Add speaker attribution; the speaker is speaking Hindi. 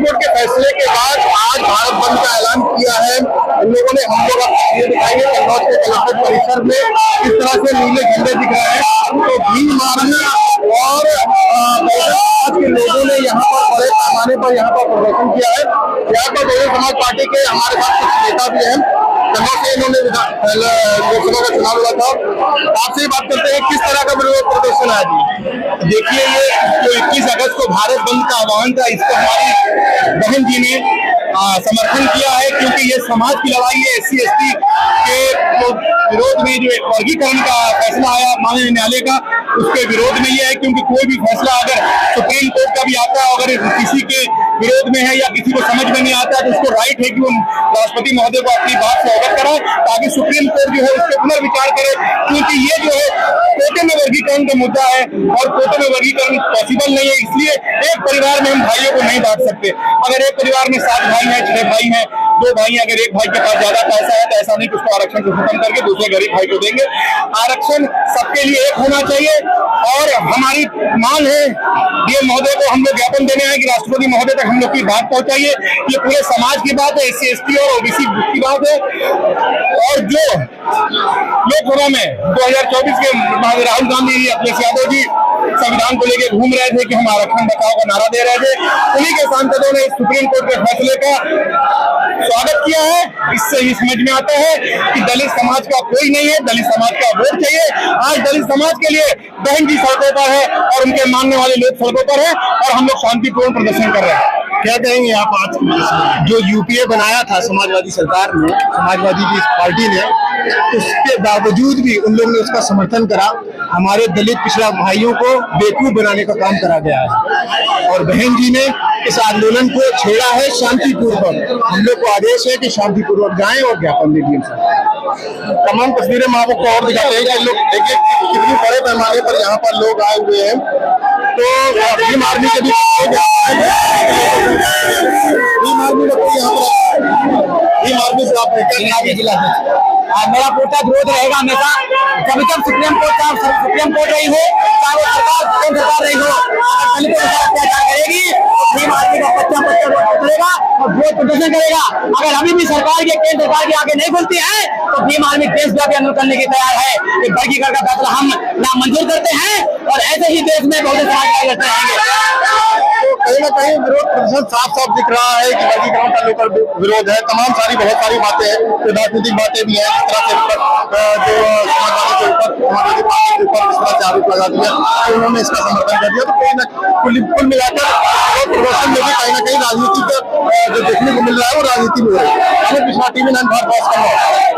Speaker 1: कोर्ट के फैसले के बाद आज भारत बंद का ऐलान किया है। इन लोगों ने, हम लोग आपको ये दिखाएंगे कन्नौज के कलेक्ट्रेट परिसर में किस तरह से नीले झंडे दिख रहे हैं। तो भीम आर्मी और आज के लोगों ने यहाँ पर बड़े पैमाने पर यहाँ पर प्रदर्शन किया है। यहाँ पर बहुजन समाज पार्टी के हमारे साथ कुछ नेता भी हैं। कन्नौज से इन्होंने लोकसभा का चुनाव लड़ा था। आपसे बात करते हैं किस तरह का विरोध प्रदर्शन है जी।
Speaker 2: देखिए, ये जो 21 अगस्त को भारत बंद का आह्वान था, इसको हमारी बहन जी ने समर्थन किया है, क्योंकि ये समाज की लड़ाई है। SC ST के विरोध में जो वर्गीकरण का फैसला आया माननीय न्यायालय का, उसके विरोध में ये है, क्योंकि कोई भी फैसला अगर सुप्रीम कोर्ट का भी आता है, अगर किसी के विरोध में है या किसी को समझ में नहीं आता है, तो उसको राइट है कि वो राष्ट्रपति महोदय को अपनी बात से अवगत कराए, ताकि सुप्रीम कोर्ट जो है उसके पुनर्विचार करे। क्योंकि ये जो है कोटे में वर्गीकरण का मुद्दा है और कोटे में वर्गीकरण पॉसिबल नहीं है। इसलिए एक परिवार में हम भाइयों को नहीं बांट सकते। अगर एक परिवार में 7 भाई हैं, 6 भाई हैं, 2 भाई, अगर एक भाई के पास ज्यादा पैसा है तो ऐसा नहीं कि उसको आरक्षण को खत्म करके दूसरे गरीब भाई को देंगे। आरक्षण सबके लिए एक होना चाहिए। और हमारी मांग है डीएम महोदय को हम लोग ज्ञापन देने हैं कि राष्ट्रपति महोदय तक हम लोग की बात पहुंचाइए। ये पूरे समाज की बात है, SC ST और OBC की बात है। और जो लोकसभा में 2024 के राहुल गांधी, अखिलेश यादव जी संविधान को लेकर घूम रहे थे कि हम आरक्षण बचाओ का नारा दे रहे थे, उन्हीं के सांसदों ने सुप्रीम कोर्ट के फैसले का स्वागत किया है। इससे ही समझ में आता है कि दलित समाज का कोई नहीं है, दलित समाज का वोट चाहिए। आज दलित समाज के लिए बहन जी सड़कों पर है और उनके मानने वाले लोग सड़कों पर है और हम लोग शांतिपूर्ण प्रदर्शन कर रहे हैं।
Speaker 1: क्या कहेंगे आप आज
Speaker 3: जो यूपीए बनाया था समाजवादी सरकार ने, समाजवादी की पार्टी ने, उसके बावजूद भी उन लोगों ने उसका समर्थन करा। हमारे दलित पिछड़ा भाइयों को बेवकूफ बनाने का काम करा गया है और बहन जी ने इस आंदोलन को छेड़ा है शांतिपूर्वक। हम लोग को आदेश है कि शांतिपूर्वक जाएं और ज्ञापन दे दिए।
Speaker 1: तमाम तस्वीरें मैं आपको और दिखाते हैं कि लोग देखिए कितनी बड़े पैमाने पर यहाँ पर लोग आए हुए हैं। तो भीम आर्मी के भी भीम आर्मी से आप
Speaker 3: मेरा पूरा विरोध रहेगा हमेशा। जब तक सुप्रीम कोर्ट रही हो, चाहे वो सरकार केंद्र सरकार रही हो, अगर दलितों के साथ अत्याचार करेगी तो भीम आर्मी का पच्चा करेगा और विरोध प्रदर्शन करेगा। अगर अभी भी सरकार के केंद्र सरकार के आगे नहीं खुलती है तो भीम आर्मी देशव्यापी आंदोलन करने की तैयार है। कि वर्गीकरण का फैसला हम नामंजूर करते हैं और ऐसे ही देश में बहुजन समाज करते रहेंगे।
Speaker 1: कहीं ना कहीं विरोध प्रदर्शन साफ साफ दिख रहा है कि वर्गीकरण का लेकर विरोध है। तमाम सारी बहुत सारी बातें हैं, राजनीतिक बातें भी हैं। इस तरह से जो समाजवादी के ऊपर, समाजवादी पार्टी के ऊपर इस तरह से आरोप लगा दिया तो उन्होंने इसका समर्थन कर दिया। तो कहीं ना कुल मिलाकर प्रदर्शन में भी कहीं ना कहीं राजनीति जो देखने को मिल रहा है वो राजनीति में हो रही है। पिछड़ा TV 9 भारत।